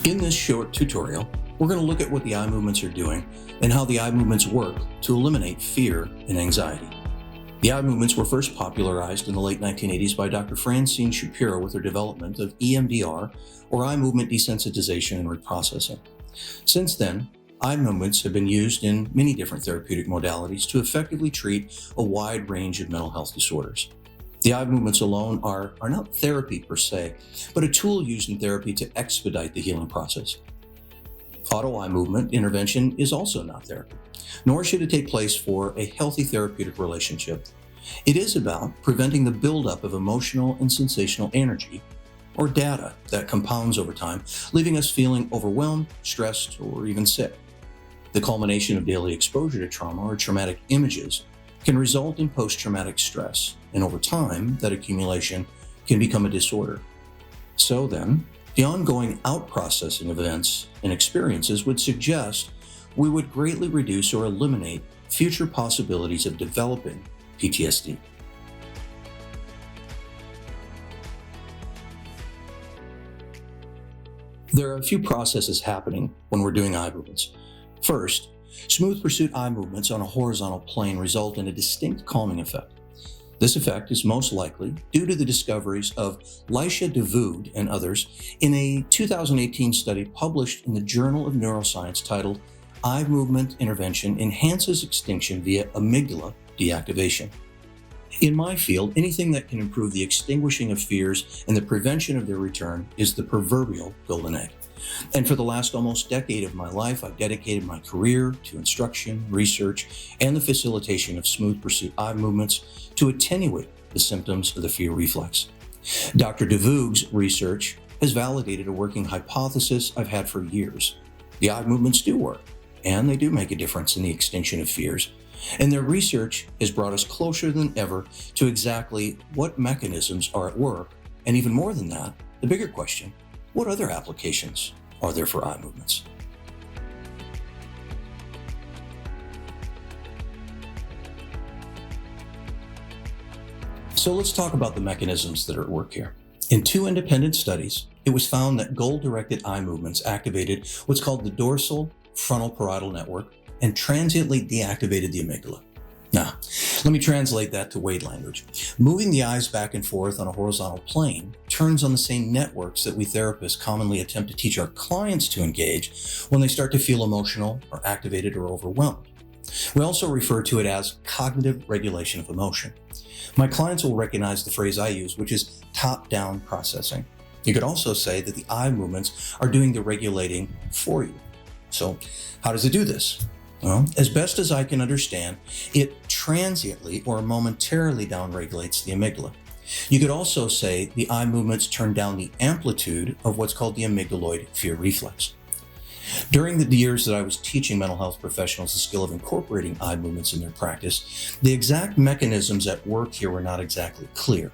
In this short tutorial, we're going to look at what the eye movements are doing and how the eye movements work to eliminate fear and anxiety. The eye movements were first popularized in the late 1980s by Dr. Francine Shapiro with her development of EMDR, or eye movement desensitization and reprocessing. Since then, eye movements have been used in many different therapeutic modalities to effectively treat a wide range of mental health disorders. The eye movements alone are not therapy per se, but a tool used in therapy to expedite the healing process. Auto eye movement intervention is also not therapy, nor should it take place for a healthy therapeutic relationship. It is about preventing the buildup of emotional and sensational energy, or data, that compounds over time, leaving us feeling overwhelmed, stressed, or even sick. The culmination of daily exposure to trauma or traumatic images can result in post-traumatic stress, and over time, that accumulation can become a disorder. So then, the ongoing out-processing of events and experiences would suggest we would greatly reduce or eliminate future possibilities of developing PTSD. There are a few processes happening when we're doing eye movements. First, smooth pursuit eye movements on a horizontal plane result in a distinct calming effect. This effect is most likely due to the discoveries of Leisha DeVoogd and others in a 2018 study published in the Journal of Neuroscience titled "Eye Movement Intervention Enhances Extinction via Amygdala Deactivation." In my field, anything that can improve the extinguishing of fears and the prevention of their return is the proverbial golden egg. And for the last almost decade of my life, I've dedicated my career to instruction, research, and the facilitation of smooth pursuit eye movements to attenuate the symptoms of the fear reflex. Dr. DeVoogd's research has validated a working hypothesis I've had for years. The eye movements do work, and they do make a difference in the extinction of fears. And their research has brought us closer than ever to exactly what mechanisms are at work, and even more than that, the bigger question: what other applications are there for eye movements? So let's talk about the mechanisms that are at work here. In 2 independent studies, it was found that goal-directed eye movements activated what's called the dorsal frontal parietal network and transiently deactivated the amygdala. Now, let me translate that to Wade language. Moving the eyes back and forth on a horizontal plane turns on the same networks that we therapists commonly attempt to teach our clients to engage when they start to feel emotional or activated or overwhelmed. We also refer to it as cognitive regulation of emotion. My clients will recognize the phrase I use, which is top-down processing. You could also say that the eye movements are doing the regulating for you. So how does it do this? Well, as best as I can understand, it transiently or momentarily downregulates the amygdala. You could also say the eye movements turn down the amplitude of what's called the amygdaloid fear reflex. During the years that I was teaching mental health professionals the skill of incorporating eye movements in their practice, the exact mechanisms at work here were not exactly clear.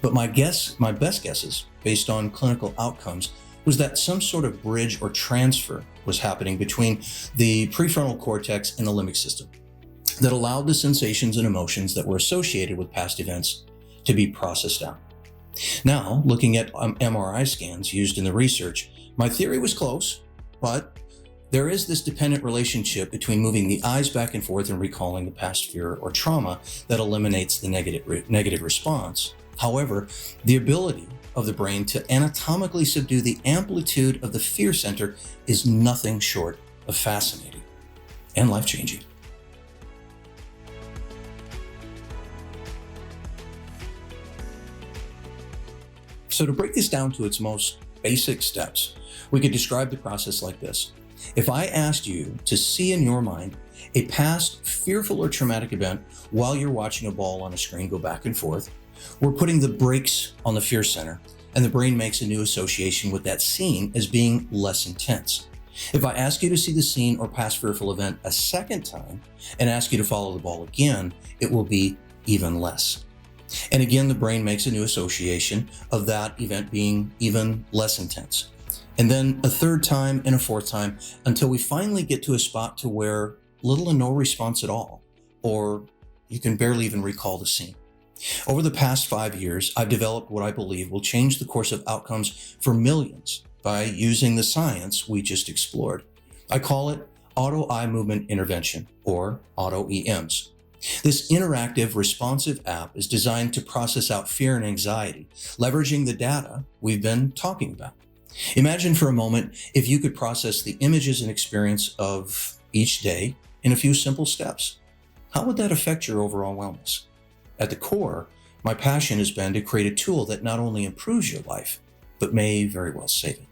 But my best guesses, based on clinical outcomes, was that some sort of bridge or transfer was happening between the prefrontal cortex and the limbic system that allowed the sensations and emotions that were associated with past events to be processed out. Now, looking at MRI scans used in the research, my theory was close, but there is this dependent relationship between moving the eyes back and forth and recalling the past fear or trauma that eliminates the negative response. However, the ability of the brain to anatomically subdue the amplitude of the fear center is nothing short of fascinating and life-changing. So to break this down to its most basic steps, we could describe the process like this. If I asked you to see in your mind a past fearful or traumatic event while you're watching a ball on a screen go back and forth, we're putting the brakes on the fear center, and the brain makes a new association with that scene as being less intense. If I ask you to see the scene or past fearful event a second time and ask you to follow the ball again, it will be even less. And again, the brain makes a new association of that event being even less intense. And then a third time and a fourth time until we finally get to a spot to where little or no response at all, or you can barely even recall the scene. Over the past 5 years, I've developed what I believe will change the course of outcomes for millions by using the science we just explored. I call it Auto Eye Movement Intervention, or Auto EMs. This interactive, responsive app is designed to process out fear and anxiety, leveraging the data we've been talking about. Imagine for a moment if you could process the images and experience of each day in a few simple steps. How would that affect your overall wellness? At the core, my passion has been to create a tool that not only improves your life, but may very well save it.